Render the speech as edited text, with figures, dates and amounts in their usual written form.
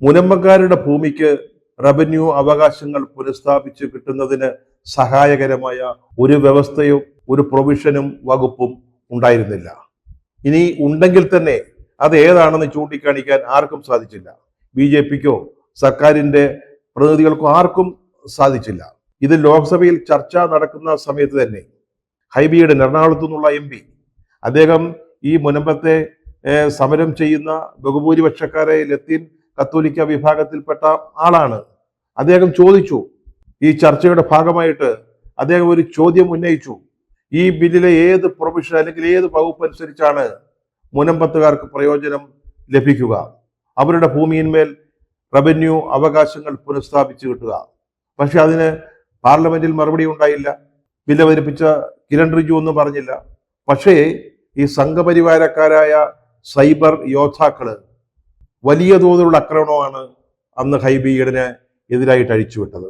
മുനമ്പക്കാരുടെ ഭൂമിക്ക് റവന്യൂ അവകാശങ്ങൾ പുനഃസ്ഥാപിച്ച് കിട്ടുന്നതിന് സഹായകരമായ ഒരു വ്യവസ്ഥയോ ഒരു പ്രൊവിഷനും വകുപ്പും ഉണ്ടായിരുന്നില്ല. ഇനി ഉണ്ടെങ്കിൽ തന്നെ അത് ഏതാണെന്ന് ചൂണ്ടിക്കാണിക്കാൻ ആർക്കും സാധിച്ചില്ല. BJPക്കോ സർക്കാരിന്റെ പ്രതിനിധികൾക്കോ ആർക്കും സാധിച്ചില്ല. ഇത് ലോക്സഭയിൽ ചർച്ച നടക്കുന്ന സമയത്ത് തന്നെ ഹൈബിയുടെ എറണാകുളത്തു നിന്നുള്ള MP അദ്ദേഹം ഈ മുനമ്പത്തെ സമരം ചെയ്യുന്ന ബഹുഭൂരിപക്ഷക്കാരെ ലത്തീൻ കത്തോലിക്ക വിഭാഗത്തിൽപ്പെട്ട ആളാണ്. അദ്ദേഹം ചോദിച്ചു, ഈ ചർച്ചയുടെ ഭാഗമായിട്ട് അദ്ദേഹം ഒരു ചോദ്യം ഉന്നയിച്ചു. ഈ ബില്ലിലെ ഏത് പ്രൊവിഷൻ അല്ലെങ്കിൽ ഏത് വകുപ്പ് അനുസരിച്ചാണ് മുനമ്പത്തുകാർക്ക് പ്രയോജനം ലഭിക്കുക, അവരുടെ ഭൂമിയിന്മേൽ റവന്യൂ അവകാശങ്ങൾ പുനഃസ്ഥാപിച്ചു കിട്ടുക? പക്ഷെ അതിന് പാർലമെന്റിൽ മറുപടി ഉണ്ടായില്ല. ബില്ല് അവതരിപ്പിച്ച കിരൺ റിജു ഒന്നും പറഞ്ഞില്ല. പക്ഷേ ഈ സംഘപരിവാരക്കാരായ സൈബർ യോദ്ധാക്കള് വലിയ തോതിലുള്ള ആക്രമണമാണ് അന്ന് ഹൈബി ഈഡന് എതിരായിട്ട് അഴിച്ചുവിട്ടത്.